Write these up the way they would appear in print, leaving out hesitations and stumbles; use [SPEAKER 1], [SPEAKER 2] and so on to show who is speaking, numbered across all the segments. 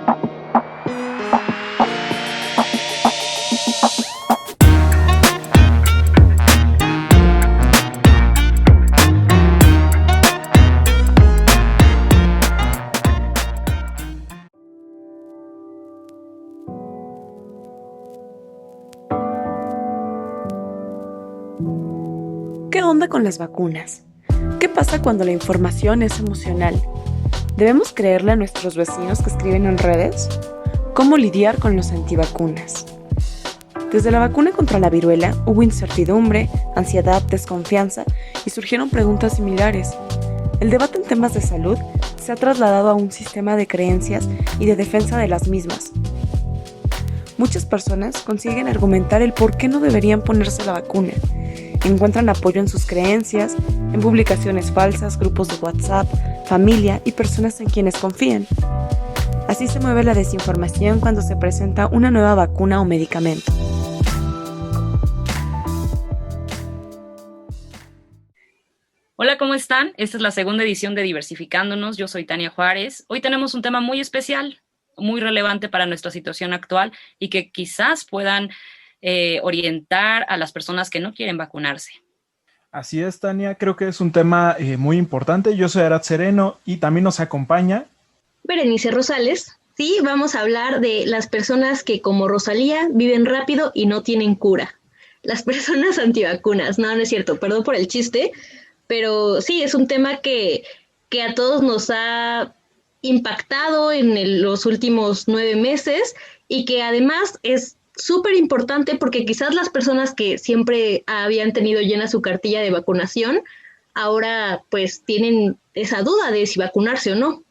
[SPEAKER 1] ¿Qué onda con las vacunas? ¿Qué pasa cuando la información es emocional? ¿Debemos creerle a nuestros vecinos que escriben en redes? ¿Cómo lidiar con los antivacunas? Desde la vacuna contra la viruela hubo incertidumbre, ansiedad, desconfianza y surgieron preguntas similares. El debate en temas de salud se ha trasladado a un sistema de creencias y de defensa de las mismas. Muchas personas consiguen argumentar el por qué no deberían ponerse la vacuna. Encuentran apoyo en sus creencias, en publicaciones falsas, grupos de WhatsApp, familia y personas en quienes confían. Así se mueve la desinformación cuando se presenta una nueva vacuna o medicamento.
[SPEAKER 2] Hola, ¿cómo están? Esta es la segunda edición de Diversificándonos. Yo soy Tania Juárez. Hoy tenemos un tema muy especial, muy relevante para nuestra situación actual y que quizás puedan orientar a las personas que no quieren vacunarse.
[SPEAKER 3] Así es, Tania, creo que es un tema muy importante. Yo soy Arad Sereno y también nos acompaña
[SPEAKER 4] Berenice Rosales. Sí, vamos a hablar de las personas que, como Rosalía, viven rápido y no tienen cura. Las personas antivacunas. No, no es cierto, perdón por el chiste, pero sí, es un tema que a todos nos ha impactado en los últimos 9 meses y que además es súper importante porque quizás las personas que siempre habían tenido llena su cartilla de vacunación, ahora pues tienen esa duda de si vacunarse o no.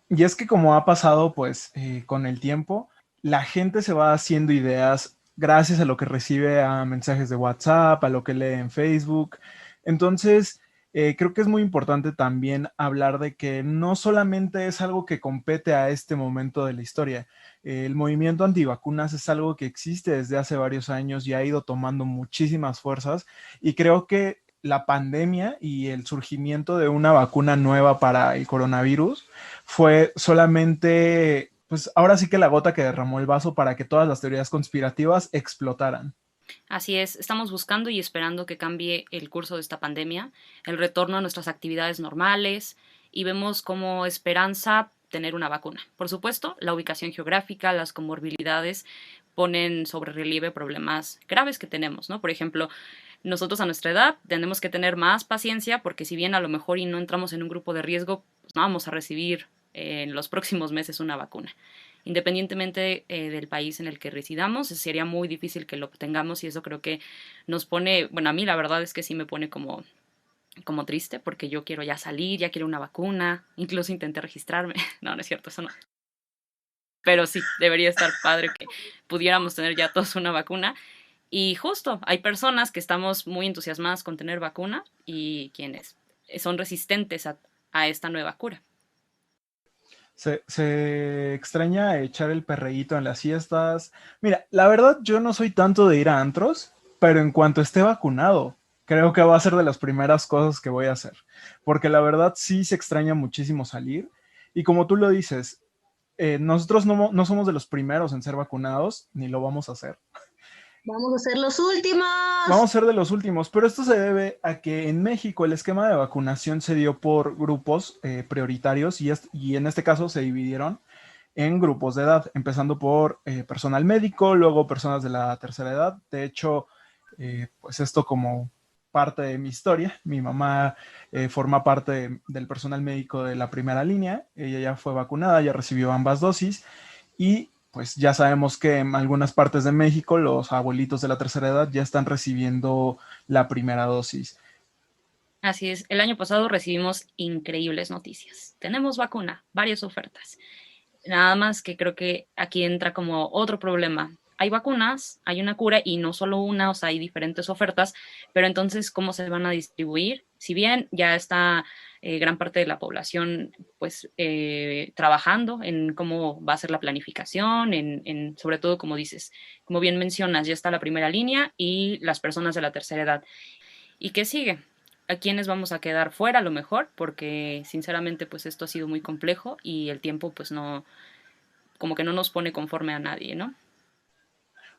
[SPEAKER 3] y es que como ha pasado pues con el tiempo, la gente se va haciendo ideas gracias a lo que recibe a mensajes de WhatsApp, a lo que lee en Facebook. Entonces, creo que es muy importante también hablar de que no solamente es algo que compete a este momento de la historia. El movimiento antivacunas es algo que existe desde hace varios años y ha ido tomando muchísimas fuerzas y creo que la pandemia y el surgimiento de una vacuna nueva para el coronavirus fue solamente, pues ahora sí que la gota que derramó el vaso para que todas las teorías conspirativas explotaran.
[SPEAKER 2] Así es, estamos buscando y esperando que cambie el curso de esta pandemia, el retorno a nuestras actividades normales y vemos como esperanza tener una vacuna. Por supuesto, la ubicación geográfica, las comorbilidades ponen sobre relieve problemas graves que tenemos, ¿no? Por ejemplo, nosotros a nuestra edad tenemos que tener más paciencia porque si bien a lo mejor y no entramos en un grupo de riesgo, pues no vamos a recibir en los próximos meses una vacuna. Independientemente del país en el que residamos, sería muy difícil que lo obtengamos y eso creo que nos pone, bueno, a mí la verdad es que sí me pone como triste porque yo quiero ya salir, ya quiero una vacuna, incluso intenté registrarme. No, no es cierto, eso no. Pero sí, debería estar padre que pudiéramos tener ya todos una vacuna. Y justo, hay personas que estamos muy entusiasmadas con tener vacuna y quienes son resistentes a esta nueva cura.
[SPEAKER 3] Se extraña echar el perreíto en las fiestas. Mira, la verdad yo no soy tanto de ir a antros, pero en cuanto esté vacunado, creo que va a ser de las primeras cosas que voy a hacer. Porque la verdad sí se extraña muchísimo salir. Y como tú lo dices, nosotros no somos de los primeros en ser vacunados, ni lo vamos a hacer.
[SPEAKER 4] Vamos a ser los últimos.
[SPEAKER 3] Vamos a ser de los últimos, pero esto se debe a que en México el esquema de vacunación se dio por grupos prioritarios y en este caso se dividieron en grupos de edad, empezando por personal médico, luego personas de la tercera edad. De hecho, pues esto como parte de mi historia, mi mamá forma parte del personal médico de la primera línea, ella ya fue vacunada, ya recibió ambas dosis y pues ya sabemos que en algunas partes de México los abuelitos de la tercera edad ya están recibiendo la primera dosis.
[SPEAKER 2] Así es, el año pasado recibimos increíbles noticias. Tenemos vacuna, varias ofertas. Nada más que creo que aquí entra como otro problema. Hay vacunas, hay una cura y no solo una, o sea, hay diferentes ofertas, pero entonces, ¿cómo se van a distribuir? Si bien ya está gran parte de la población, pues, trabajando en cómo va a ser la planificación, sobre todo, como dices, como bien mencionas, ya está la primera línea y las personas de la tercera edad. ¿Y qué sigue? ¿A quiénes vamos a quedar fuera a lo mejor? Porque sinceramente pues esto ha sido muy complejo y el tiempo pues como que no nos pone conforme a nadie, ¿no?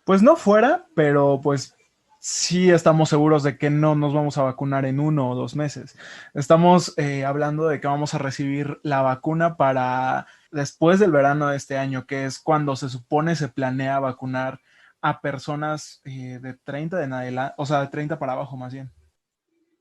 [SPEAKER 3] Pues no fuera, pero pues sí estamos seguros de que no nos vamos a vacunar en 1 o 2 meses. Estamos hablando de que vamos a recibir la vacuna para después del verano de este año, que es cuando se supone se planea vacunar a personas de 30 en adelante, o sea, de 30 para abajo más bien.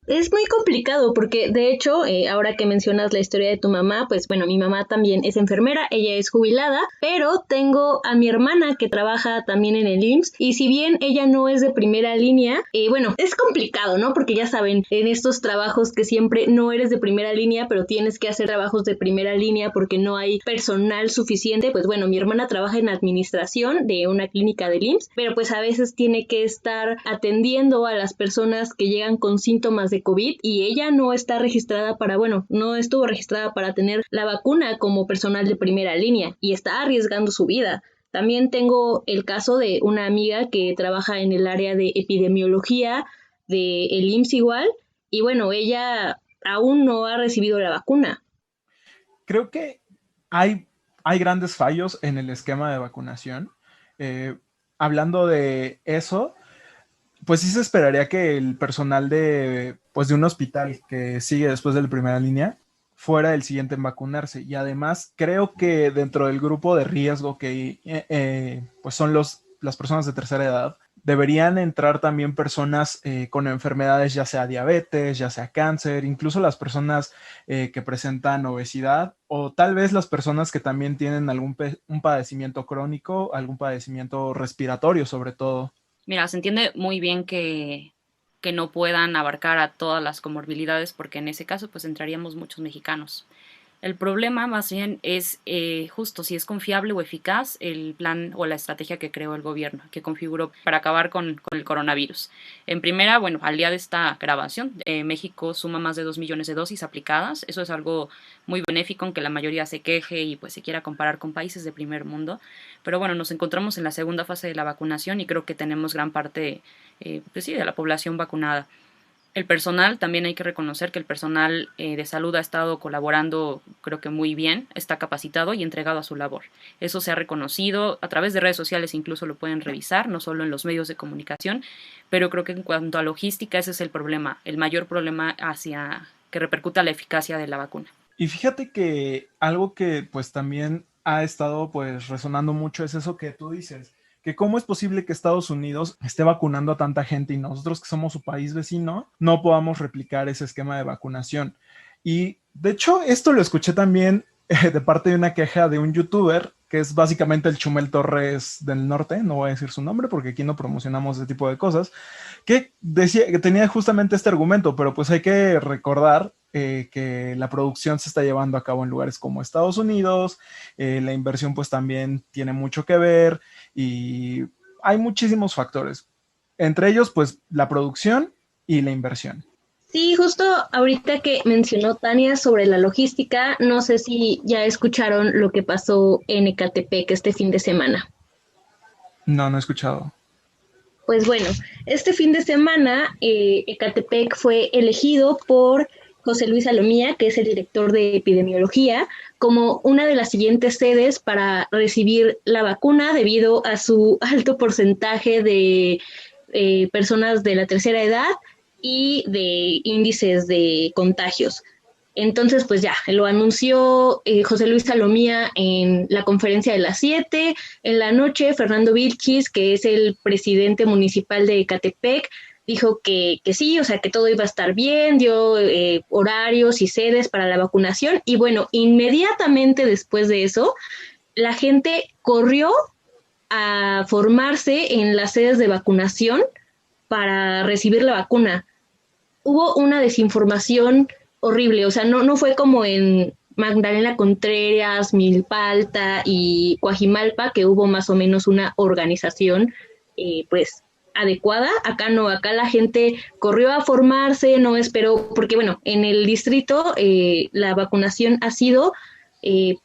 [SPEAKER 4] Es muy complicado porque, de hecho, ahora que mencionas la historia de tu mamá, pues bueno, mi mamá también es enfermera, ella es jubilada, pero tengo a mi hermana que trabaja también en el IMSS y si bien ella no es de primera línea, bueno, es complicado, ¿no? Porque ya saben, en estos trabajos que siempre no eres de primera línea, pero tienes que hacer trabajos de primera línea porque no hay personal suficiente, pues bueno, mi hermana trabaja en administración de una clínica del IMSS, pero pues a veces tiene que estar atendiendo a las personas que llegan con síntomas de COVID y ella no está registrada no estuvo registrada para tener la vacuna como personal de primera línea y está arriesgando su vida. También tengo el caso de una amiga que trabaja en el área de epidemiología del IMSS igual y bueno, ella aún no ha recibido la vacuna.
[SPEAKER 3] Creo que hay grandes fallos en el esquema de vacunación. Hablando de eso, pues sí se esperaría que el personal pues de un hospital que sigue después de la primera línea fuera el siguiente en vacunarse. Y además creo que dentro del grupo de riesgo que pues son las personas de tercera edad, deberían entrar también personas con enfermedades, ya sea diabetes, ya sea cáncer, incluso las personas que presentan obesidad o tal vez las personas que también tienen un padecimiento crónico, algún padecimiento respiratorio sobre todo.
[SPEAKER 2] Mira, se entiende muy bien que no puedan abarcar a todas las comorbilidades porque en ese caso pues entraríamos muchos mexicanos. El problema más bien es justo si es confiable o eficaz el plan o la estrategia que creó el gobierno, que configuró para acabar con el coronavirus. En primera, bueno, al día de esta grabación, México suma más de 2 millones de dosis aplicadas. Eso es algo muy benéfico, aunque la mayoría se queje y pues se quiera comparar con países de primer mundo. Pero bueno, nos encontramos en la segunda fase de la vacunación y creo que tenemos gran parte pues sí, de la población vacunada. El personal, también hay que reconocer que el personal de salud ha estado colaborando, creo que muy bien, está capacitado y entregado a su labor. Eso se ha reconocido a través de redes sociales, incluso lo pueden revisar, no solo en los medios de comunicación, pero creo que en cuanto a logística ese es el problema, el mayor problema que repercuta la eficacia de la vacuna.
[SPEAKER 3] Y fíjate que algo que pues también ha estado pues resonando mucho es eso que tú dices, que cómo es posible que Estados Unidos esté vacunando a tanta gente y nosotros que somos su país vecino no podamos replicar ese esquema de vacunación. Y de hecho esto lo escuché también de parte de una queja de un youtuber que es básicamente el Chumel Torres del norte, no voy a decir su nombre porque aquí no promocionamos ese tipo de cosas, que decía que tenía justamente este argumento, pero pues hay que recordar que la producción se está llevando a cabo en lugares como Estados Unidos, la inversión pues también tiene mucho que ver y hay muchísimos factores, entre ellos pues la producción y la inversión.
[SPEAKER 4] Sí, justo ahorita que mencionó Tania sobre la logística, no sé si ya escucharon lo que pasó en Ecatepec este fin de semana.
[SPEAKER 3] No, no he escuchado.
[SPEAKER 4] Pues bueno, este fin de semana Ecatepec fue elegido por José Luis Salomía, que es el director de epidemiología, como una de las siguientes sedes para recibir la vacuna debido a su alto porcentaje de personas de la tercera edad y de índices de contagios. Entonces, pues ya, lo anunció José Luis Salomía en la conferencia de las 7. En la noche, Fernando Vilchis, que es el presidente municipal de Ecatepec, dijo que sí, o sea, que todo iba a estar bien, dio horarios y sedes para la vacunación. Y bueno, inmediatamente después de eso, la gente corrió a formarse en las sedes de vacunación para recibir la vacuna. Hubo una desinformación horrible, o sea, no fue como en Magdalena Contreras, Milpalta y Coajimalpa, que hubo más o menos una organización, pues, adecuada. Acá no, acá la gente corrió a formarse, no esperó, porque bueno, en el distrito la vacunación ha sido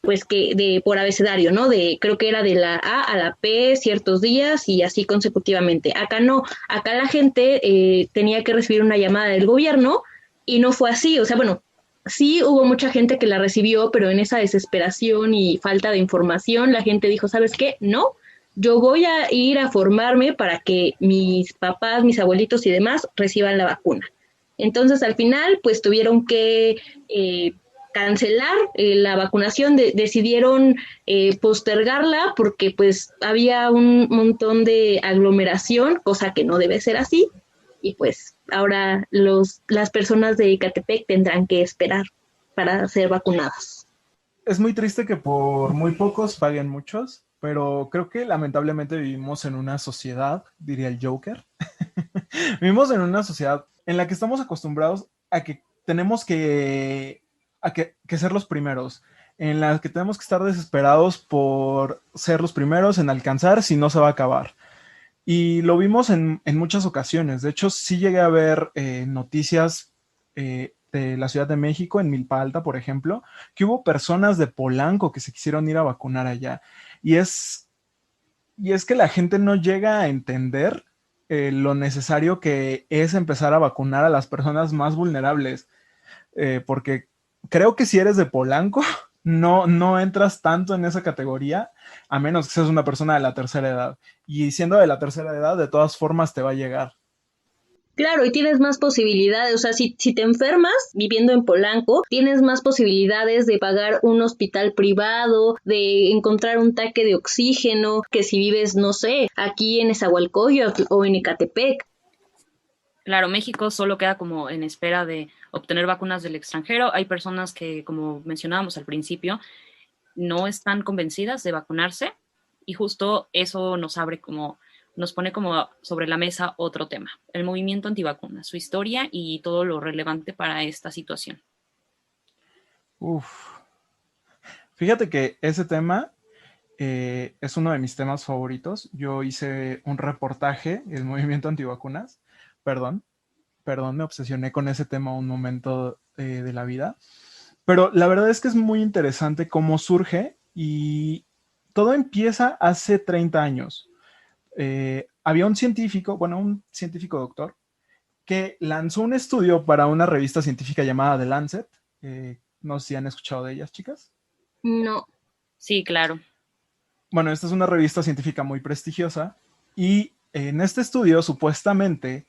[SPEAKER 4] pues que por abecedario, ¿no? Creo que era de la A a la P ciertos días y así consecutivamente. Acá no, acá la gente tenía que recibir una llamada del gobierno y no fue así, o sea, bueno, Sí, hubo mucha gente que la recibió, pero en esa desesperación y falta de información, la gente dijo, ¿sabes qué? No, yo voy a ir a formarme para que mis papás, mis abuelitos y demás reciban la vacuna. Entonces, al final, pues tuvieron que cancelar la vacunación, decidieron postergarla porque pues había un montón de aglomeración, cosa que no debe ser así, y pues ahora las personas de Ecatepec tendrán que esperar para ser vacunadas.
[SPEAKER 3] Es muy triste que por muy pocos paguen muchos, pero creo que lamentablemente vivimos en una sociedad, diría el Joker, vivimos en una sociedad en la que estamos acostumbrados a que tenemos que ser los primeros, en la que tenemos que estar desesperados por ser los primeros en alcanzar, si no se va a acabar. Y lo vimos en muchas ocasiones. De hecho, sí llegué a ver noticias de la Ciudad de México, en Milpa Alta, por ejemplo, que hubo personas de Polanco que se quisieron ir a vacunar allá. Y es, y es que la gente no llega a entender lo necesario que es empezar a vacunar a las personas más vulnerables. Porque creo que si eres de Polanco, no entras tanto en esa categoría, a menos que seas una persona de la tercera edad. Y siendo de la tercera edad, de todas formas te va a llegar.
[SPEAKER 4] Claro, y tienes más posibilidades, o sea, si te enfermas viviendo en Polanco, tienes más posibilidades de pagar un hospital privado, de encontrar un tanque de oxígeno, que si vives, no sé, aquí en Nezahualcóyotl o en Ecatepec.
[SPEAKER 2] Claro, México solo queda como en espera de obtener vacunas del extranjero. Hay personas que, como mencionábamos al principio, no están convencidas de vacunarse y justo eso nos pone como sobre la mesa otro tema, el movimiento antivacunas, su historia y todo lo relevante para esta situación.
[SPEAKER 3] Uf. Fíjate que ese tema es uno de mis temas favoritos. Yo hice un reportaje, el movimiento antivacunas. Perdón, perdón, me obsesioné con ese tema un momento de la vida. Pero la verdad es que es muy interesante cómo surge y todo empieza hace 30 años. Había un científico, bueno, un científico doctor, que lanzó un estudio para una revista científica llamada The Lancet. No sé si han escuchado de ellas, chicas.
[SPEAKER 4] No.
[SPEAKER 2] Sí, claro.
[SPEAKER 3] Bueno, esta es una revista científica muy prestigiosa y en este estudio supuestamente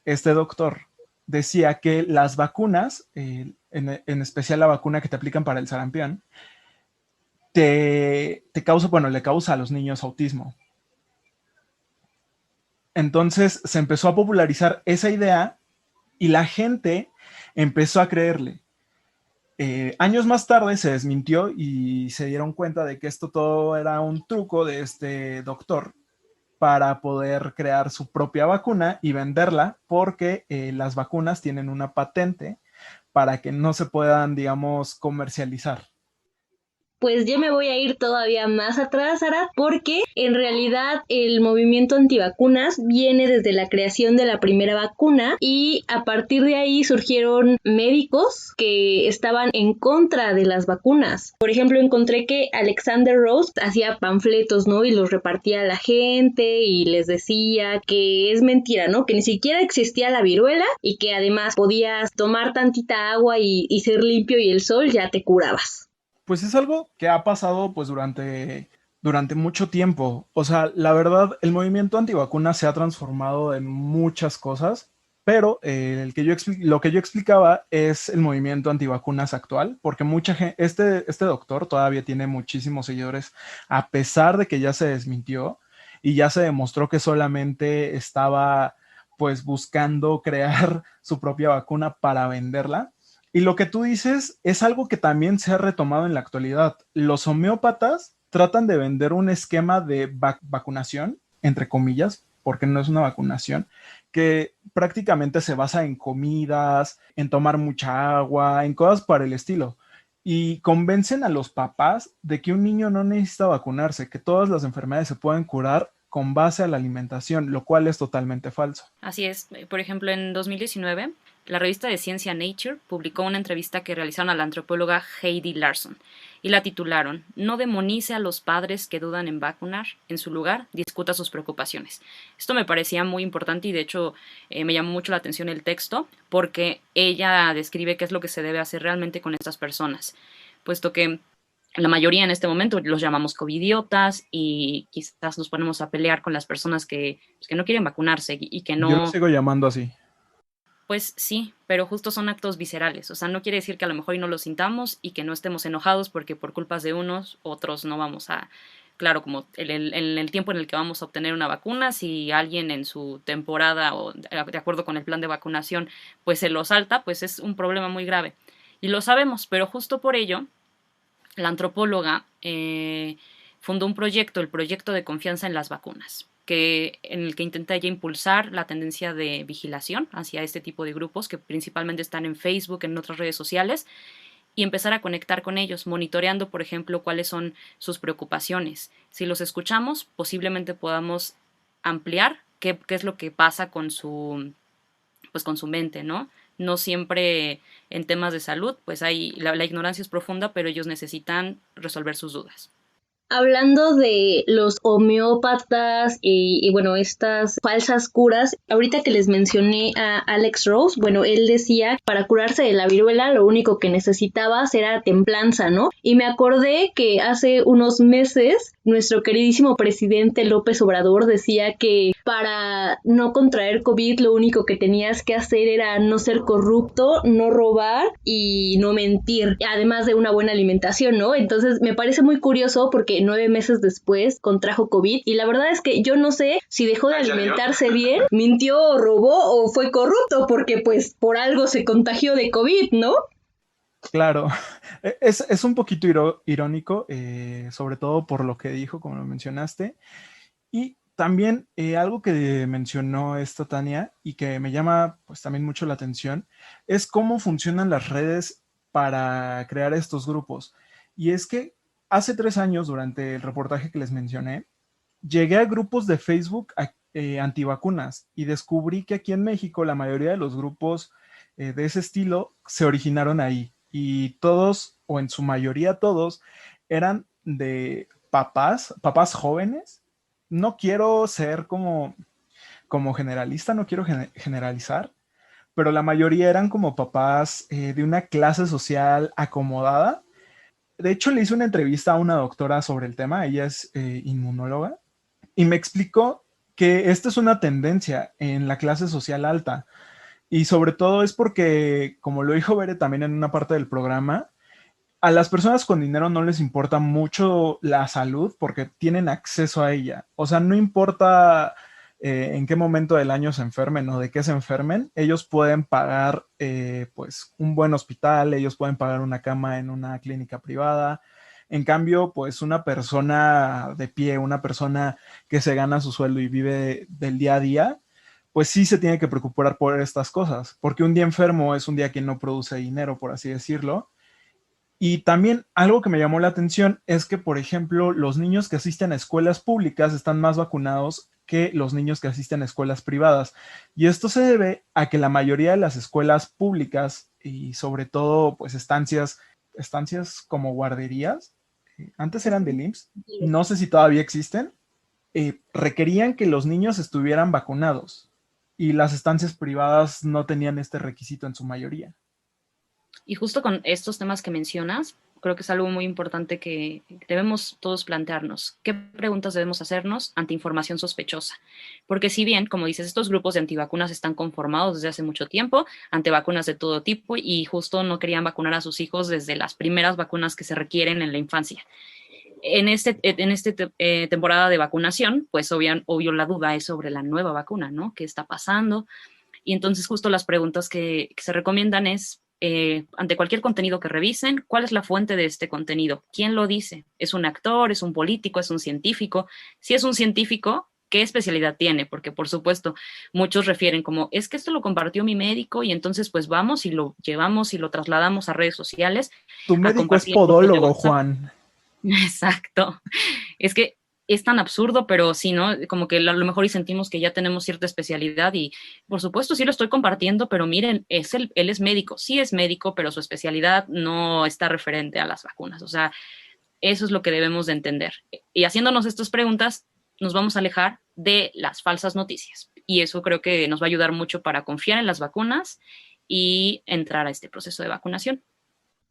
[SPEAKER 3] este doctor decía que las vacunas, en especial la vacuna que te aplican para el sarampión, te causa, bueno, le causa a los niños autismo. Entonces se empezó a popularizar esa idea y la gente empezó a creerle. Años más tarde se desmintió y se dieron cuenta de que esto todo era un truco de este doctor para poder crear su propia vacuna y venderla porque las vacunas tienen una patente para que no se puedan, digamos, comercializar.
[SPEAKER 4] Pues yo me voy a ir todavía más atrás, Sara, porque en realidad el movimiento antivacunas viene desde la creación de la primera vacuna y a partir de ahí surgieron médicos que estaban en contra de las vacunas. Por ejemplo, encontré que Alexander Rose hacía panfletos, ¿no? Y los repartía a la gente y les decía que es mentira, ¿no? Que ni siquiera existía la viruela y que además podías tomar tantita agua y ser limpio y el sol ya te curabas.
[SPEAKER 3] Pues es algo que ha pasado pues durante mucho tiempo. O sea, la verdad, el movimiento antivacuna se ha transformado en muchas cosas, pero lo que yo explicaba es el movimiento antivacunas actual, porque mucha gente, este doctor todavía tiene muchísimos seguidores, a pesar de que ya se desmintió y ya se demostró que solamente estaba pues buscando crear su propia vacuna para venderla. Y lo que tú dices es algo que también se ha retomado en la actualidad. Los homeópatas tratan de vender un esquema de vacunación, entre comillas, porque no es una vacunación, que prácticamente se basa en comidas, en tomar mucha agua, en cosas para el estilo. Y convencen a los papás de que un niño no necesita vacunarse, que todas las enfermedades se pueden curar con base a la alimentación, lo cual es totalmente falso.
[SPEAKER 2] Así es. Por ejemplo, en 2019 la revista de ciencia Nature publicó una entrevista que realizaron a la antropóloga Heidi Larson y la titularon "No demonice a los padres que dudan en vacunar, en su lugar discuta sus preocupaciones". Esto me parecía muy importante y de hecho me llamó mucho la atención el texto porque ella describe qué es lo que se debe hacer realmente con estas personas, puesto que la mayoría en este momento los llamamos covidiotas y quizás nos ponemos a pelear con las personas que no quieren vacunarse y que no...
[SPEAKER 3] Yo lo sigo llamando así.
[SPEAKER 2] Pues sí, pero justo son actos viscerales. O sea, no quiere decir que a lo mejor y no lo sintamos y que no estemos enojados porque por culpas de unos, otros no vamos a... Claro, como en el tiempo en el que vamos a obtener una vacuna, si alguien en su temporada o de acuerdo con el plan de vacunación, pues se lo salta, pues es un problema muy grave. Y lo sabemos, pero justo por ello, la antropóloga fundó un proyecto, el proyecto de confianza en las vacunas, en el que intenta ella impulsar la tendencia de vigilación hacia este tipo de grupos que principalmente están en Facebook, en otras redes sociales, y empezar a conectar con ellos, monitoreando, por ejemplo, cuáles son sus preocupaciones. Si los escuchamos, posiblemente podamos ampliar qué es lo que pasa con su mente, ¿no? No siempre en temas de salud, pues la ignorancia es profunda, pero ellos necesitan resolver sus dudas.
[SPEAKER 4] Hablando de los homeópatas y bueno, estas falsas curas, ahorita que les mencioné a Alex Rose, bueno, él decía que para curarse de la viruela lo único que necesitabas era templanza, ¿no? Y me acordé que hace unos meses nuestro queridísimo presidente López Obrador decía que para no contraer COVID lo único que tenías que hacer era no ser corrupto, no robar y no mentir, además de una buena alimentación, ¿no? Entonces me parece muy curioso porque 9 meses después contrajo COVID y la verdad es que yo no sé si dejó de alimentarse bien, mintió o robó o fue corrupto porque pues por algo se contagió de COVID, ¿no?
[SPEAKER 3] Claro, es un poquito irónico, sobre todo por lo que dijo, como lo mencionaste, y también algo que mencionó esta Tania y que me llama pues también mucho la atención es cómo funcionan las redes para crear estos grupos. Y es que hace 3 años, durante el reportaje que les mencioné, llegué a grupos de Facebook antivacunas y descubrí que aquí en México la mayoría de los grupos de ese estilo se originaron ahí y todos, o en su mayoría todos, eran de papás jóvenes. No quiero ser como generalista, no quiero generalizar, pero la mayoría eran como papás de una clase social acomodada. De hecho, le hice una entrevista a una doctora sobre el tema, ella es inmunóloga, y me explicó que esta es una tendencia en la clase social alta, y sobre todo es porque, como lo dijo Bere también en una parte del programa, a las personas con dinero no les importa mucho la salud porque tienen acceso a ella. O sea, no importa en qué momento del año se enfermen o de qué se enfermen, ellos pueden pagar pues un buen hospital, ellos pueden pagar una cama en una clínica privada. En cambio, pues una persona de pie, una persona que se gana su sueldo y vive del día a día, pues sí se tiene que preocupar por estas cosas, porque un día enfermo es un día que no produce dinero, por así decirlo. Y también algo que me llamó la atención es que, por ejemplo, los niños que asisten a escuelas públicas están más vacunados que los niños que asisten a escuelas privadas. Y esto se debe a que la mayoría de las escuelas públicas y sobre todo pues estancias como guarderías, antes eran del IMSS, no sé si todavía existen, requerían que los niños estuvieran vacunados y las estancias privadas no tenían este requisito en su mayoría.
[SPEAKER 2] Y justo con estos temas que mencionas, creo que es algo muy importante que debemos todos plantearnos. ¿Qué preguntas debemos hacernos ante información sospechosa? Porque si bien, como dices, estos grupos de antivacunas están conformados desde hace mucho tiempo, antivacunas de todo tipo, y justo no querían vacunar a sus hijos desde las primeras vacunas que se requieren en la infancia. En esta temporada de vacunación, pues obvio la duda es sobre la nueva vacuna, ¿no? ¿Qué está pasando? Y entonces justo las preguntas que se recomiendan es, ante cualquier contenido que revisen, ¿cuál es la fuente de este contenido? ¿Quién lo dice? ¿Es un actor? ¿Es un político? ¿Es un científico? Si es un científico, ¿qué especialidad tiene? Porque, por supuesto, muchos refieren como, es que esto lo compartió mi médico y entonces pues vamos y lo llevamos y lo trasladamos a redes sociales.
[SPEAKER 3] Tu médico es podólogo, Juan.
[SPEAKER 2] Exacto. Es que es tan absurdo, pero sí, ¿no? Como que a lo mejor y sentimos que ya tenemos cierta especialidad y, por supuesto, sí lo estoy compartiendo, pero miren, él es médico, sí es médico, pero su especialidad no está referente a las vacunas. O sea, eso es lo que debemos de entender. Y haciéndonos estas preguntas, nos vamos a alejar de las falsas noticias. Y eso creo que nos va a ayudar mucho para confiar en las vacunas y entrar a este proceso de vacunación.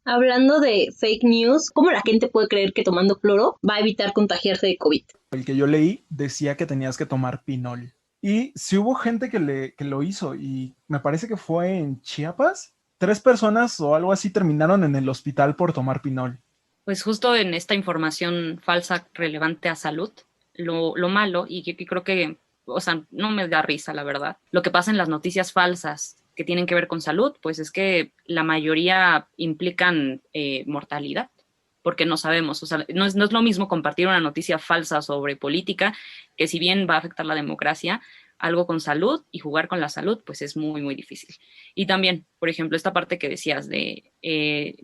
[SPEAKER 4] Hablando de fake news, ¿cómo la gente puede creer que tomando cloro va a evitar contagiarse de COVID?
[SPEAKER 3] El que yo leí decía que tenías que tomar pinol. Y sí hubo gente que lo hizo y me parece que fue en Chiapas. 3 personas o algo así terminaron en el hospital por tomar pinol.
[SPEAKER 2] Pues justo en esta información falsa relevante a salud, lo malo, y que creo que, o sea, no me da risa, la verdad, lo que pasa en las noticias falsas que tienen que ver con salud, pues es que la mayoría implican mortalidad, porque no sabemos, o sea, no es lo mismo compartir una noticia falsa sobre política, que si bien va a afectar la democracia, algo con salud y jugar con la salud, pues es muy, muy difícil. Y también, por ejemplo, esta parte que decías de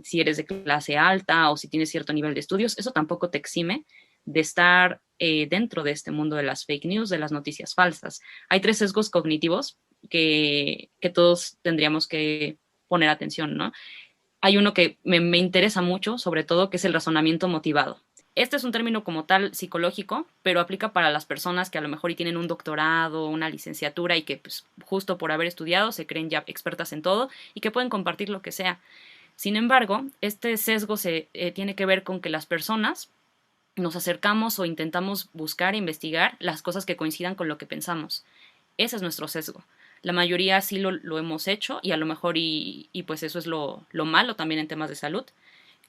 [SPEAKER 2] si eres de clase alta o si tienes cierto nivel de estudios, eso tampoco te exime de estar dentro de este mundo de las fake news, de las noticias falsas. Hay 3 sesgos cognitivos que todos tendríamos que poner atención, ¿no? Hay uno que me interesa mucho, sobre todo, que es el razonamiento motivado. Este es un término como tal psicológico, pero aplica para las personas que a lo mejor y tienen un doctorado, una licenciatura y que pues, justo por haber estudiado se creen ya expertas en todo y que pueden compartir lo que sea. Sin embargo, este sesgo tiene que ver con que las personas nos acercamos o intentamos buscar e investigar las cosas que coincidan con lo que pensamos. Ese es nuestro sesgo. La mayoría sí lo hemos hecho y a lo mejor pues eso es lo malo también en temas de salud,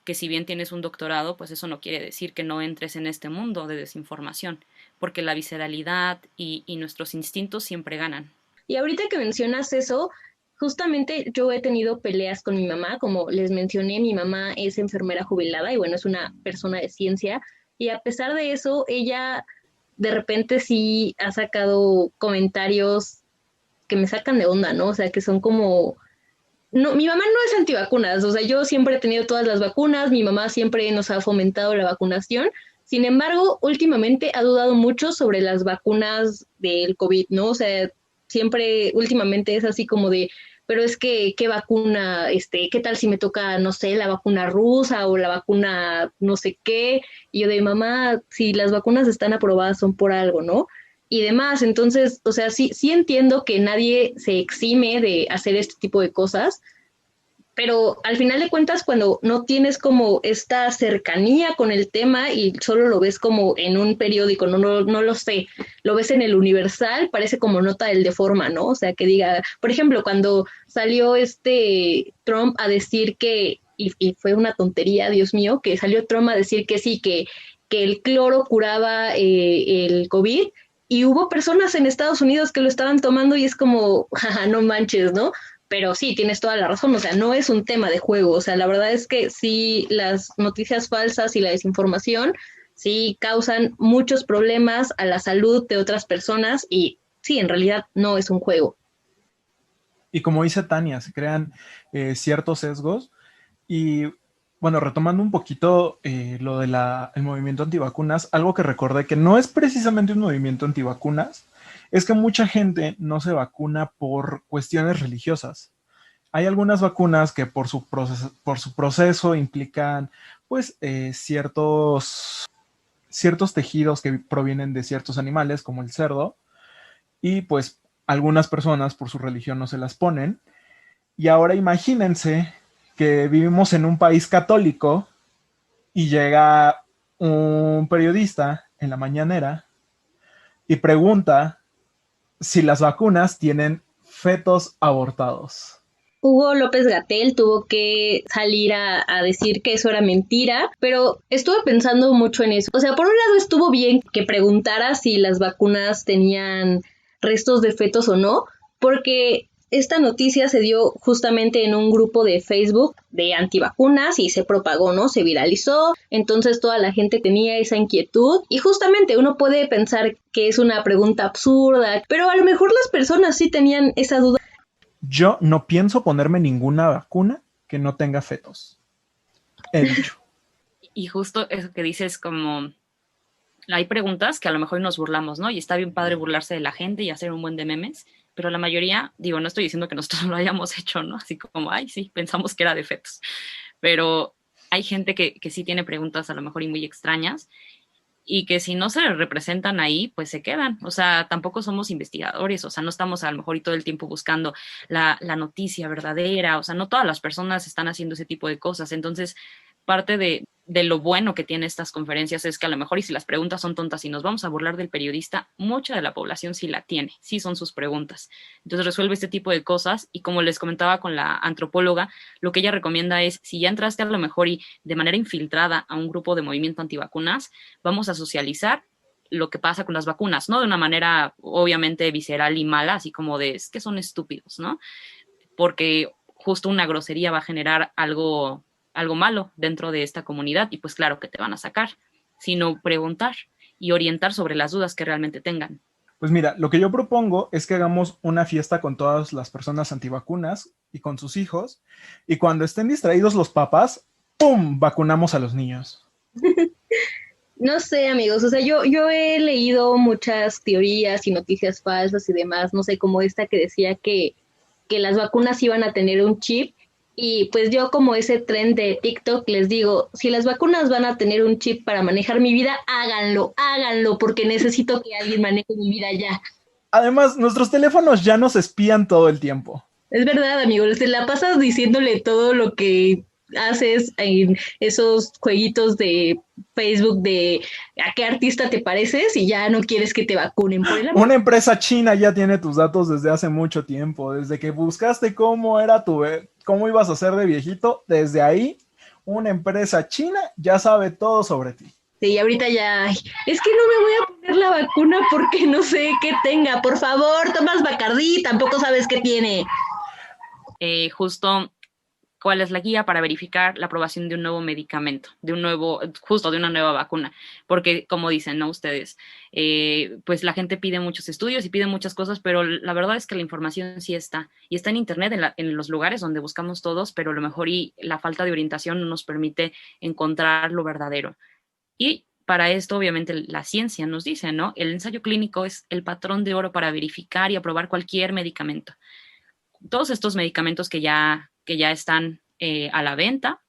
[SPEAKER 2] que si bien tienes un doctorado, pues eso no quiere decir que no entres en este mundo de desinformación, porque la visceralidad y nuestros instintos siempre ganan.
[SPEAKER 4] Y ahorita que mencionas eso, justamente yo he tenido peleas con mi mamá, como les mencioné, mi mamá es enfermera jubilada y bueno, es una persona de ciencia, y a pesar de eso, ella de repente sí ha sacado comentarios que me sacan de onda, ¿no? O sea, que son como no, mi mamá no es antivacunas, o sea, yo siempre he tenido todas las vacunas, mi mamá siempre nos ha fomentado la vacunación, sin embargo, últimamente ha dudado mucho sobre las vacunas del COVID, ¿no? O sea, siempre, últimamente es así como de, pero es que, ¿qué vacuna, qué tal si me toca, no sé, la vacuna rusa o la vacuna no sé qué? Y yo de mamá, si las vacunas están aprobadas son por algo, ¿no? Y demás. Entonces, o sea, sí entiendo que nadie se exime de hacer este tipo de cosas, pero al final de cuentas, cuando no tienes como esta cercanía con el tema y solo lo ves como en un periódico, no lo sé, lo ves en el Universal, parece como nota del Deforma, ¿no? O sea, que diga, por ejemplo, cuando salió Trump a decir y fue una tontería, Dios mío, que salió Trump a decir que sí, que el cloro curaba el COVID, y hubo personas en Estados Unidos que lo estaban tomando y es como, jaja, no manches, ¿no? Pero sí, tienes toda la razón, o sea, no es un tema de juego, o sea, la verdad es que sí, las noticias falsas y la desinformación sí causan muchos problemas a la salud de otras personas y sí, en realidad no es un juego.
[SPEAKER 3] Y como dice Tania, se crean ciertos sesgos. Y bueno, retomando un poquito lo del movimiento antivacunas, algo que recordé que no es precisamente un movimiento antivacunas, es que mucha gente no se vacuna por cuestiones religiosas. Hay algunas vacunas que por su proceso implican pues ciertos tejidos que provienen de ciertos animales, como el cerdo, y pues algunas personas por su religión no se las ponen. Y ahora imagínense que vivimos en un país católico y llega un periodista en la mañanera y pregunta si las vacunas tienen fetos abortados.
[SPEAKER 4] Hugo López Gatell tuvo que salir a decir que eso era mentira, pero estuve pensando mucho en eso. O sea, por un lado estuvo bien que preguntara si las vacunas tenían restos de fetos o no, porque esta noticia se dio justamente en un grupo de Facebook de antivacunas y se propagó, ¿no? Se viralizó, entonces toda la gente tenía esa inquietud y justamente uno puede pensar que es una pregunta absurda, pero a lo mejor las personas sí tenían esa duda.
[SPEAKER 3] Yo no pienso ponerme ninguna vacuna que no tenga fetos. He dicho.
[SPEAKER 2] Y justo eso que dices como Hay preguntas que a lo mejor nos burlamos, ¿no? Y está bien padre burlarse de la gente y hacer un buen de memes, pero la mayoría, digo, no estoy diciendo que nosotros lo hayamos hecho, ¿no? Así como, ay, sí, pensamos que era de fetos. Pero hay gente que sí tiene preguntas a lo mejor y muy extrañas y que si no se representan ahí, pues se quedan. O sea, tampoco somos investigadores, o sea, no estamos a lo mejor y todo el tiempo buscando la noticia verdadera, o sea, no todas las personas están haciendo ese tipo de cosas. Entonces, parte de lo bueno que tiene estas conferencias es que a lo mejor y si las preguntas son tontas y nos vamos a burlar del periodista, mucha de la población sí la tiene, sí son sus preguntas. Entonces resuelve este tipo de cosas y como les comentaba con la antropóloga, lo que ella recomienda es, si ya entraste a lo mejor y de manera infiltrada a un grupo de movimiento antivacunas, vamos a socializar lo que pasa con las vacunas, no de una manera obviamente visceral y mala, así como de, es que son estúpidos, ¿no? Porque justo una grosería va a generar algo malo dentro de esta comunidad y pues claro que te van a sacar, sino preguntar y orientar sobre las dudas que realmente tengan.
[SPEAKER 3] Pues mira, lo que yo propongo es que hagamos una fiesta con todas las personas antivacunas y con sus hijos, y cuando estén distraídos los papás, ¡pum!, vacunamos a los niños.
[SPEAKER 4] No sé, amigos, o sea, yo he leído muchas teorías y noticias falsas y demás, no sé, como esta que decía que las vacunas iban a tener un chip. Y pues yo como ese tren de TikTok les digo, si las vacunas van a tener un chip para manejar mi vida, háganlo, háganlo, porque necesito que alguien maneje mi vida ya.
[SPEAKER 3] Además, nuestros teléfonos ya nos espían todo el tiempo.
[SPEAKER 4] Es verdad, amigos, te la pasas diciéndole todo lo que haces en esos jueguitos de Facebook de a qué artista te pareces y ya no quieres que te vacunen por el amor.
[SPEAKER 3] Una empresa china ya tiene tus datos desde hace mucho tiempo, desde que buscaste cómo era cómo ibas a ser de viejito, desde ahí una empresa china ya sabe todo sobre ti.
[SPEAKER 4] Sí, ahorita ya, es que no me voy a poner la vacuna porque no sé qué tenga. Por favor, tomas Bacardí, tampoco sabes qué tiene.
[SPEAKER 2] Justo cuál es la guía para verificar la aprobación de un nuevo medicamento, de una nueva vacuna, porque como dicen, ¿no? Ustedes, pues la gente pide muchos estudios y pide muchas cosas, pero la verdad es que la información sí está, y está en internet, en los lugares donde buscamos todos, pero a lo mejor y la falta de orientación no nos permite encontrar lo verdadero. Y para esto, obviamente, la ciencia nos dice, ¿no? El ensayo clínico es el patrón de oro para verificar y aprobar cualquier medicamento. Todos estos medicamentos que ya están a la venta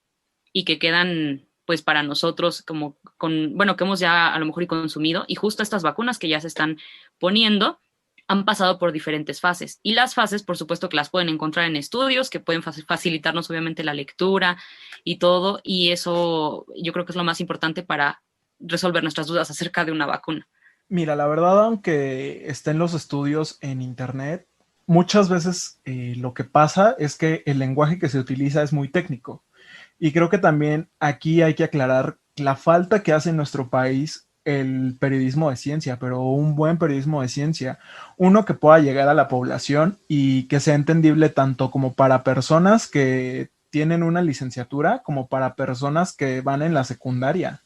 [SPEAKER 2] y que quedan pues para nosotros que hemos ya a lo mejor y consumido, y justo estas vacunas que ya se están poniendo han pasado por diferentes fases, y las fases por supuesto que las pueden encontrar en estudios que pueden facilitarnos obviamente la lectura y todo, y eso yo creo que es lo más importante para resolver nuestras dudas acerca de una vacuna.
[SPEAKER 3] Mira, la verdad, aunque estén los estudios en internet, muchas veces lo que pasa es que el lenguaje que se utiliza es muy técnico. Y creo que también aquí hay que aclarar la falta que hace en nuestro país el periodismo de ciencia, pero un buen periodismo de ciencia, uno que pueda llegar a la población y que sea entendible tanto como para personas que tienen una licenciatura como para personas que van en la secundaria.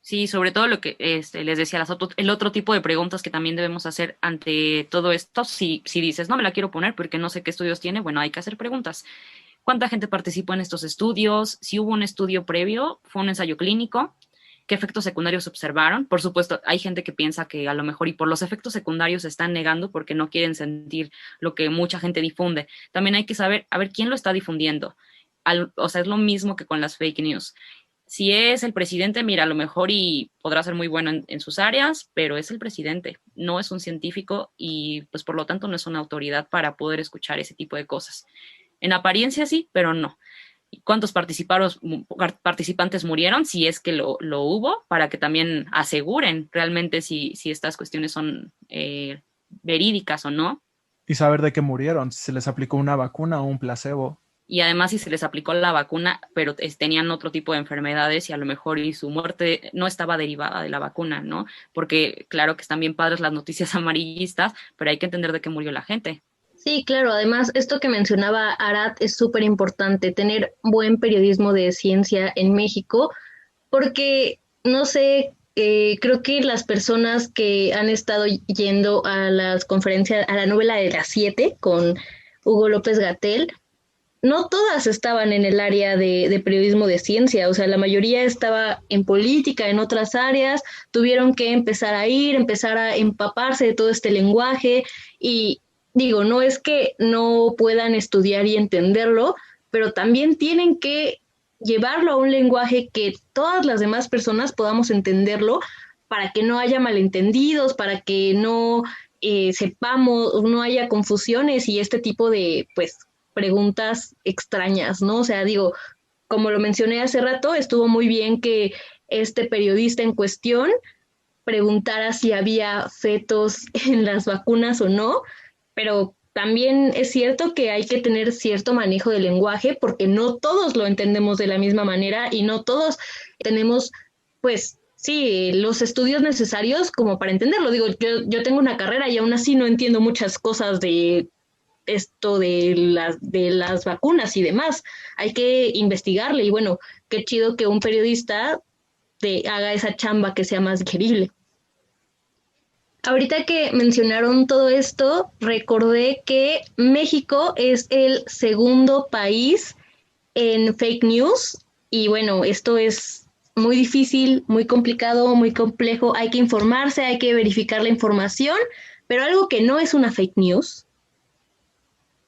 [SPEAKER 2] Sí, sobre todo lo que les decía, el otro tipo de preguntas que también debemos hacer ante todo esto, si dices, no me la quiero poner porque no sé qué estudios tiene, bueno, hay que hacer preguntas. ¿Cuánta gente participó en estos estudios? Si hubo un estudio previo, fue un ensayo clínico, ¿qué efectos secundarios observaron? Por supuesto, hay gente que piensa que a lo mejor y por los efectos secundarios se están negando porque no quieren sentir lo que mucha gente difunde. También hay que saber, a ver, ¿quién lo está difundiendo? O sea, es lo mismo que con las fake news. Si es el presidente, mira, a lo mejor y podrá ser muy bueno en sus áreas, pero es el presidente, no es un científico y pues por lo tanto no es una autoridad para poder escuchar ese tipo de cosas. En apariencia sí, pero no. ¿Cuántos participantes murieron? Si es que lo hubo, para que también aseguren realmente si estas cuestiones son verídicas o no.
[SPEAKER 3] Y saber de qué murieron, si se les aplicó una vacuna o un placebo.
[SPEAKER 2] Y además si se les aplicó la vacuna, pero tenían otro tipo de enfermedades y a lo mejor y su muerte no estaba derivada de la vacuna, ¿no? Porque claro que están bien padres las noticias amarillistas, pero hay que entender de qué murió la gente.
[SPEAKER 4] Sí, claro, además esto que mencionaba Arad es súper importante, tener buen periodismo de ciencia en México, porque, no sé, creo que las personas que han estado yendo a las conferencias, a la novela de las 7 con Hugo López Gatell, no todas estaban en el área de periodismo de ciencia, o sea, la mayoría estaba en política, en otras áreas, tuvieron que empezar a empaparse de todo este lenguaje y digo, no es que no puedan estudiar y entenderlo, pero también tienen que llevarlo a un lenguaje que todas las demás personas podamos entenderlo para que no haya malentendidos, para que no sepamos, no haya confusiones y este tipo de, pues, preguntas extrañas, ¿no? O sea, digo, como lo mencioné hace rato, estuvo muy bien que este periodista en cuestión preguntara si había fetos en las vacunas o no, pero también es cierto que hay que tener cierto manejo del lenguaje porque no todos lo entendemos de la misma manera y no todos tenemos, pues, sí, los estudios necesarios como para entenderlo. Digo, yo tengo una carrera y aún así no entiendo muchas cosas de esto de las vacunas y demás. Hay que investigarle y bueno, qué chido que un periodista te haga esa chamba que sea más digerible. Ahorita que mencionaron todo esto, recordé que México es el segundo país en fake news y bueno, esto es muy difícil, muy complicado, muy complejo. Hay que informarse, hay que verificar la información, pero algo que no es una fake news.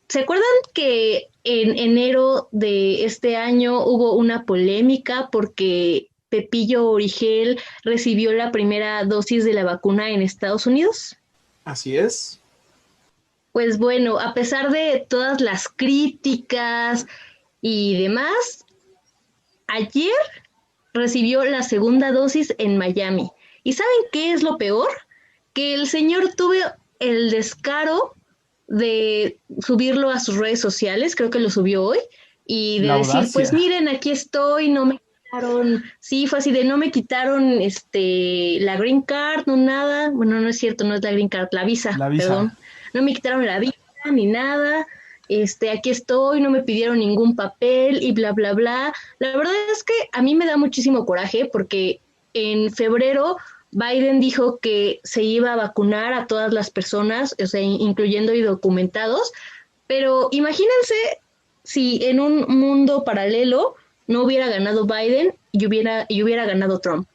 [SPEAKER 4] ¿Se acuerdan que en enero de este año hubo una polémica porque Pepillo Origel recibió la primera dosis de la vacuna en Estados Unidos?
[SPEAKER 3] Así es.
[SPEAKER 4] Pues bueno, a pesar de todas las críticas y demás, ayer recibió la segunda dosis en Miami. ¿Y saben qué es lo peor? Que el señor tuvo el descaro de subirlo a sus redes sociales, creo que lo subió hoy, y de
[SPEAKER 3] La
[SPEAKER 4] decir, pues
[SPEAKER 3] audacia.
[SPEAKER 4] miren, aquí estoy, no me quitaron, sí, fue así de no me quitaron la green card, no nada, bueno, no es cierto, no es la green card, la visa,
[SPEAKER 3] La visa.
[SPEAKER 4] perdón, no me quitaron la visa ni nada, aquí estoy, no me pidieron ningún papel y bla, bla, bla. La verdad es que a mí me da muchísimo coraje porque en febrero Biden dijo que se iba a vacunar a todas las personas, o sea, incluyendo indocumentados, pero imagínense si en un mundo paralelo no hubiera ganado Biden y hubiera ganado Trump.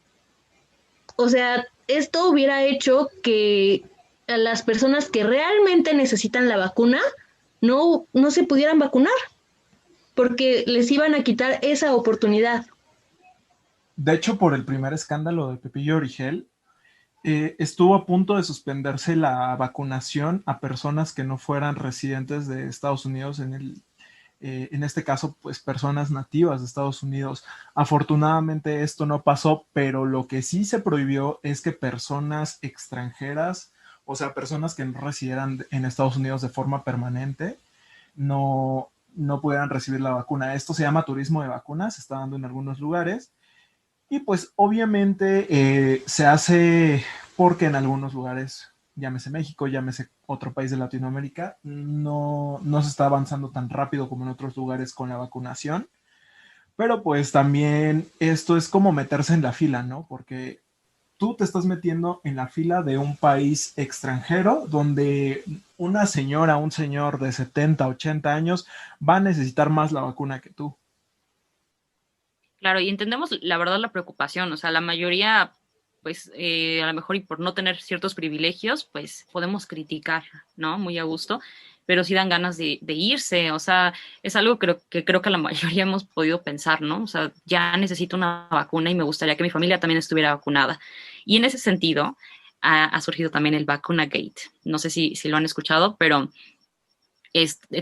[SPEAKER 4] O sea, esto hubiera hecho que a las personas que realmente necesitan la vacuna no se pudieran vacunar porque les iban a quitar esa oportunidad.
[SPEAKER 3] De hecho, por el primer escándalo de Pepillo Origel, estuvo a punto de suspenderse la vacunación a personas que no fueran residentes de Estados Unidos en este caso, pues personas nativas de Estados Unidos. Afortunadamente esto no pasó, pero lo que sí se prohibió es que personas extranjeras, o sea, personas que no residieran en Estados Unidos de forma permanente, no pudieran recibir la vacuna. Esto se llama turismo de vacunas, se está dando en algunos lugares. Y pues obviamente se hace porque en algunos lugares, llámese México, llámese otro país de Latinoamérica, no se está avanzando tan rápido como en otros lugares con la vacunación. Pero pues también esto es como meterse en la fila, ¿no? Porque tú te estás metiendo en la fila de un país extranjero donde una señora, un señor de 70, 80 años va a necesitar más la vacuna que tú.
[SPEAKER 2] Claro, y entendemos la verdad la preocupación, o sea, la mayoría, pues a lo mejor y por no tener ciertos privilegios, pues podemos criticar, ¿no? Muy a gusto, pero sí dan ganas de irse, o sea, es algo que creo que la mayoría hemos podido pensar, ¿no? O sea, ya necesito una vacuna y me gustaría que mi familia también estuviera vacunada. Y en ese sentido ha surgido también el Vacuna Gate. No sé si lo han escuchado, pero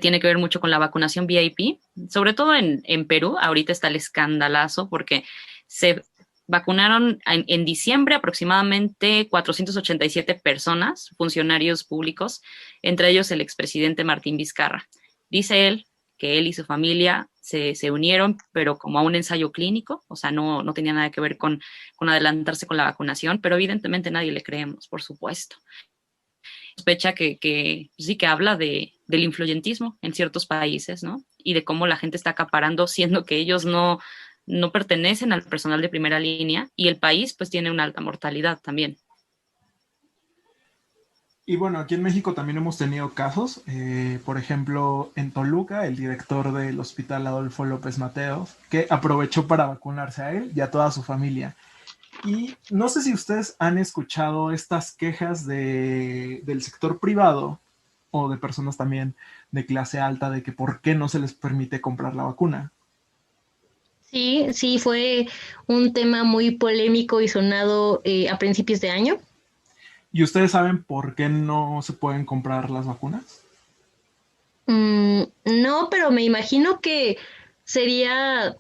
[SPEAKER 2] tiene que ver mucho con la vacunación VIP, sobre todo en Perú. Ahorita está el escandalazo porque se vacunaron en diciembre aproximadamente 487 personas, funcionarios públicos, entre ellos el expresidente Martín Vizcarra. Dice él que él y su familia se unieron, pero como a un ensayo clínico, o sea, no tenía nada que ver con adelantarse con la vacunación, pero evidentemente nadie le creemos, por supuesto. Sospecha que sí que habla del influyentismo en ciertos países, ¿no? Y de cómo la gente está acaparando, siendo que ellos no pertenecen al personal de primera línea y el país pues tiene una alta mortalidad también.
[SPEAKER 3] Y bueno, aquí en México también hemos tenido casos. Por ejemplo, en Toluca, el director del Hospital Adolfo López Mateos, que aprovechó para vacunarse a él y a toda su familia. Y no sé si ustedes han escuchado estas quejas del sector privado o de personas también de clase alta de que por qué no se les permite comprar la vacuna.
[SPEAKER 4] Sí, sí, fue un tema muy polémico y sonado a principios de año.
[SPEAKER 3] ¿Y ustedes saben por qué no se pueden comprar las vacunas?
[SPEAKER 4] No, pero me imagino que sería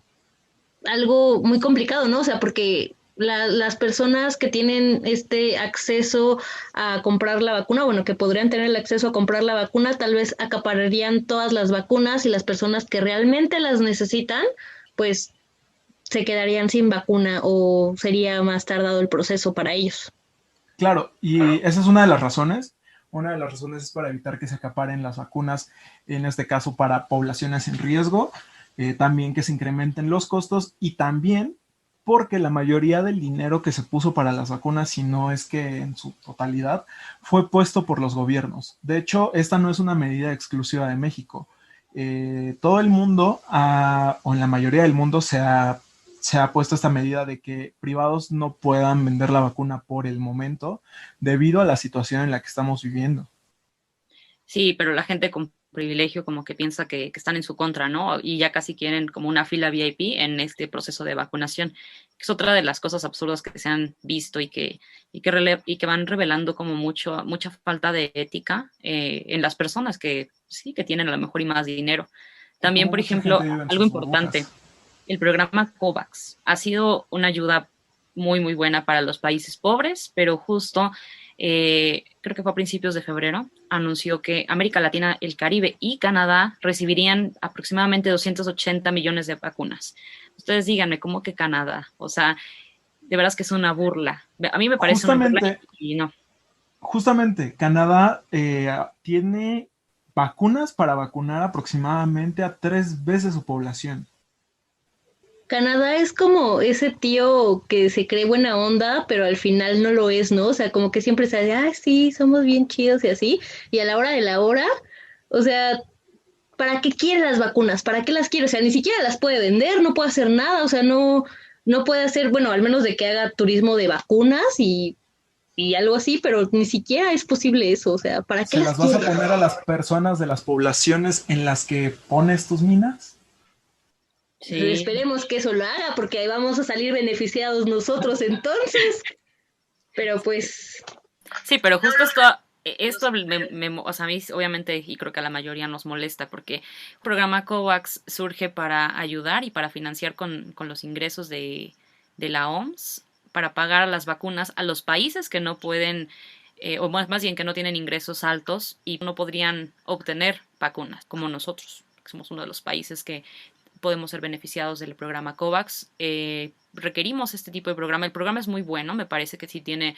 [SPEAKER 4] algo muy complicado, ¿no? O sea, porque las personas que tienen este acceso a comprar la vacuna, bueno, que podrían tener el acceso a comprar la vacuna, tal vez acapararían todas las vacunas y las personas que realmente las necesitan, pues se quedarían sin vacuna o sería más tardado el proceso para ellos.
[SPEAKER 3] Claro, y esa es una de las razones. Una de las razones es para evitar que se acaparen las vacunas, en este caso para poblaciones en riesgo, también que se incrementen los costos y también porque la mayoría del dinero que se puso para las vacunas, si no es que en su totalidad, fue puesto por los gobiernos. De hecho, esta no es una medida exclusiva de México. Todo el mundo, o en la mayoría del mundo, se ha puesto esta medida de que privados no puedan vender la vacuna por el momento debido a la situación en la que estamos viviendo.
[SPEAKER 2] Sí, pero la gente con privilegio como que piensa que están en su contra, ¿no? Y ya casi quieren como una fila VIP en este proceso de vacunación, que es otra de las cosas absurdas que se han visto y que van revelando como mucha falta de ética en las personas que sí, que tienen a lo mejor y más dinero.
[SPEAKER 3] Y
[SPEAKER 2] También,
[SPEAKER 3] como
[SPEAKER 2] por
[SPEAKER 3] mucha
[SPEAKER 2] ejemplo,
[SPEAKER 3] gente vive en
[SPEAKER 2] algo
[SPEAKER 3] sus
[SPEAKER 2] importante,
[SPEAKER 3] burbujas.
[SPEAKER 2] el programa COVAX ha sido una ayuda muy, muy buena para los países pobres, pero justo creo que fue a principios de febrero, anunció que América Latina, el Caribe y Canadá recibirían aproximadamente 280 millones de vacunas. Ustedes díganme, ¿cómo que Canadá? O sea, de veras que es una burla. A mí me parece una burla
[SPEAKER 3] Justamente,
[SPEAKER 2] y no.
[SPEAKER 3] justamente, Canadá tiene vacunas para vacunar aproximadamente a 3 veces su población.
[SPEAKER 4] Canadá es como ese tío que se cree buena onda, pero al final no lo es, ¿no? O sea, como que siempre se dice, ah, sí, somos bien chidos y así, y a la hora de la hora, o sea, ¿para qué quiere las vacunas? ¿Para qué las quiere? O sea, ni siquiera las puede vender, no puede hacer nada, o sea, no puede hacer, bueno, al menos de que haga turismo de vacunas y algo así, pero ni siquiera es posible eso, o sea, ¿para qué
[SPEAKER 3] ¿Se
[SPEAKER 4] las
[SPEAKER 3] las vas a
[SPEAKER 4] quiere?
[SPEAKER 3] poner a las personas de las poblaciones en las que pones tus minas?
[SPEAKER 2] Sí,
[SPEAKER 4] Esperemos que eso lo haga, porque ahí vamos a salir beneficiados nosotros entonces. Pero pues,
[SPEAKER 2] sí, pero justo esto o sea, a mí obviamente, y creo que a la mayoría nos molesta, porque el programa COVAX surge para ayudar y para financiar con los ingresos de la OMS, para pagar a las vacunas a los países que no pueden, o más bien que no tienen ingresos altos y no podrían obtener vacunas, como nosotros, que somos uno de los países que podemos ser beneficiados del programa COVAX. Requerimos este tipo de programa. El programa es muy bueno, me parece que sí tiene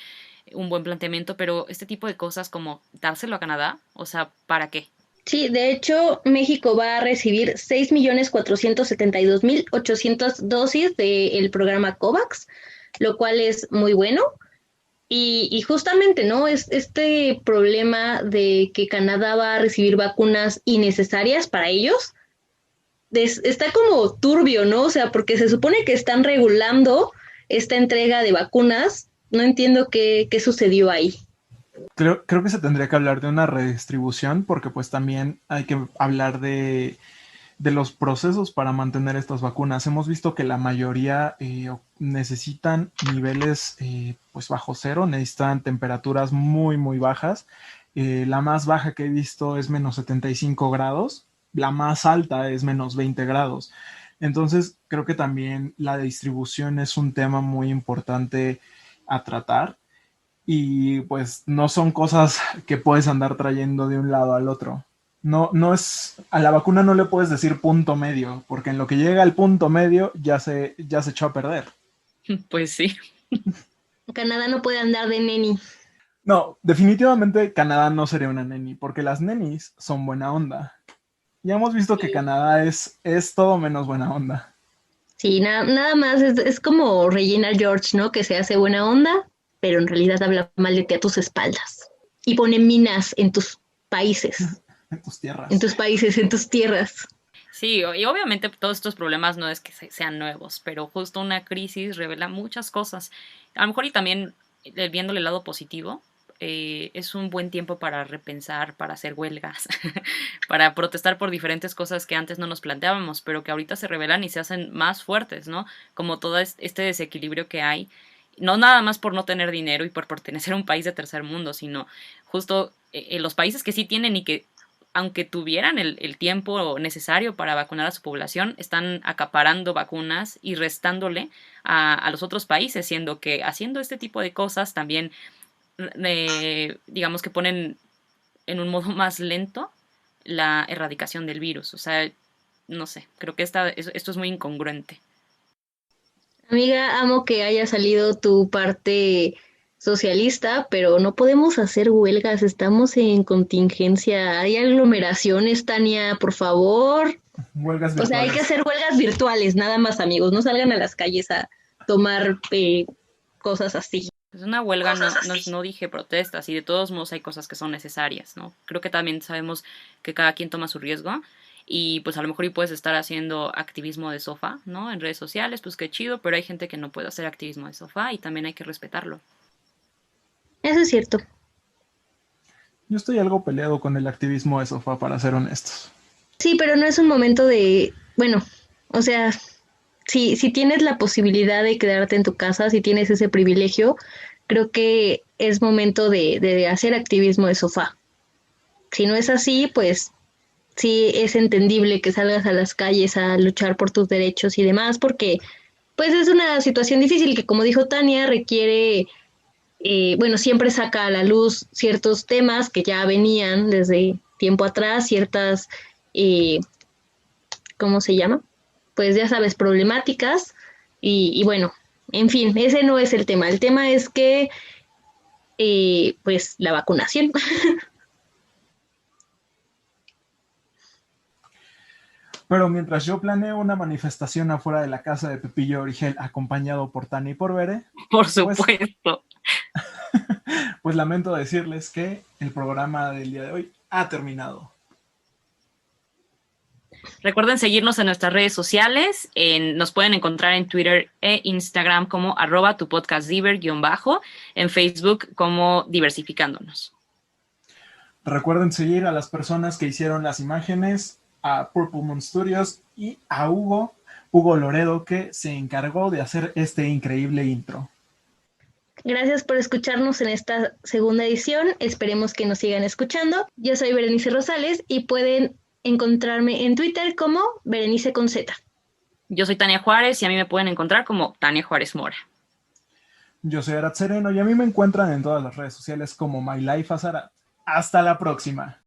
[SPEAKER 2] un buen planteamiento, pero este tipo de cosas como dárselo a Canadá, o sea, ¿para qué?
[SPEAKER 4] sí, de hecho, México va a recibir 6.472.800 dosis del programa COVAX, lo cual es muy bueno. Y justamente, ¿no? Es este problema de que Canadá va a recibir vacunas innecesarias para ellos. Está como turbio, ¿no? O sea, porque se supone que están regulando esta entrega de vacunas. No entiendo qué sucedió ahí.
[SPEAKER 3] Creo que se tendría que hablar de una redistribución porque pues también hay que hablar de los procesos para mantener estas vacunas. Hemos visto que la mayoría necesitan niveles pues bajo cero, necesitan temperaturas muy muy bajas. La más baja que he visto es -75 grados, la más alta es -20 grados. Entonces creo que también la distribución es un tema muy importante a tratar y pues no son cosas que puedes andar trayendo de un lado al otro. No, no es, a la vacuna no le puedes decir punto medio, porque en lo que llega al punto medio ya se echó a perder.
[SPEAKER 2] Pues sí.
[SPEAKER 4] Canadá no puede andar de neni.
[SPEAKER 3] No, definitivamente Canadá no sería una neni, porque las nenis son buena onda. Ya hemos visto que Canadá es todo menos buena onda.
[SPEAKER 4] Sí, nada más es como Regina George, ¿no? Que se hace buena onda, pero en realidad habla mal de ti a tus espaldas. y pone minas en tus países.
[SPEAKER 3] En tus tierras.
[SPEAKER 4] En tus países, en tus tierras.
[SPEAKER 2] Sí, y obviamente todos estos problemas no es que sean nuevos, pero justo una crisis revela muchas cosas. A lo mejor y también viéndole el lado positivo, es un buen tiempo para repensar, para hacer huelgas, para protestar por diferentes cosas que antes no nos planteábamos, pero que ahorita se revelan y se hacen más fuertes, ¿no? Como todo este desequilibrio que hay, no nada más por no tener dinero y por pertenecer a un país de tercer mundo, sino justo los países que sí tienen y que aunque tuvieran el tiempo necesario para vacunar a su población, están acaparando vacunas y restándole a los otros países, siendo que haciendo este tipo de cosas también, digamos que ponen en un modo más lento la erradicación del virus. O sea, no sé, creo que esto es muy incongruente.
[SPEAKER 4] Amiga, amo que haya salido tu parte socialista, pero no podemos hacer huelgas, estamos en contingencia. Hay aglomeraciones, Tania, por favor.
[SPEAKER 3] Huelgas
[SPEAKER 4] O sea, hay
[SPEAKER 3] virtuales.
[SPEAKER 4] que hacer huelgas virtuales, nada más, amigos. No salgan a las calles a tomar cosas así.
[SPEAKER 2] Pues una huelga no dije protestas y de todos modos hay cosas que son necesarias, ¿no? Creo que también sabemos que cada quien toma su riesgo y pues a lo mejor y puedes estar haciendo activismo de sofá, ¿no? En redes sociales, pues qué chido, pero hay gente que no puede hacer activismo de sofá y también hay que respetarlo.
[SPEAKER 4] Eso es cierto.
[SPEAKER 3] Yo estoy algo peleado con el activismo de sofá, para ser honestos.
[SPEAKER 4] Sí, pero no es un momento de, bueno, o sea, si tienes la posibilidad de quedarte en tu casa, si tienes ese privilegio, creo que es momento de hacer activismo de sofá. Si no es así, pues sí es entendible que salgas a las calles a luchar por tus derechos y demás, porque pues es una situación difícil que, como dijo Tania, requiere, bueno, siempre saca a la luz ciertos temas que ya venían desde tiempo atrás, ciertas, eh, ¿cómo se llama? Pues ya sabes, problemáticas y bueno, en fin, ese no es el tema. El tema es que, pues, la vacunación.
[SPEAKER 3] Pero mientras yo planeo una manifestación afuera de la casa de Pepillo Origel, acompañado por Tani y por Bere,
[SPEAKER 2] Por
[SPEAKER 3] pues,
[SPEAKER 2] supuesto.
[SPEAKER 3] pues lamento decirles que el programa del día de hoy ha terminado.
[SPEAKER 2] Recuerden seguirnos en nuestras redes sociales. Nos pueden encontrar en Twitter e Instagram como @tupodcastdiver_, en Facebook como Diversificándonos.
[SPEAKER 3] Recuerden seguir a las personas que hicieron las imágenes, a Purple Moon Studios y a Hugo Loredo, que se encargó de hacer este increíble intro.
[SPEAKER 4] Gracias por escucharnos en esta segunda edición. Esperemos que nos sigan escuchando. Yo soy Berenice Rosales y pueden encontrarme en Twitter como Berenice con Z.
[SPEAKER 2] Yo soy Tania Juárez y a mí me pueden encontrar como Tania Juárez Mora.
[SPEAKER 3] Yo soy Arat Sereno y a mí me encuentran en todas las redes sociales como My Life as Arat. Hasta la próxima.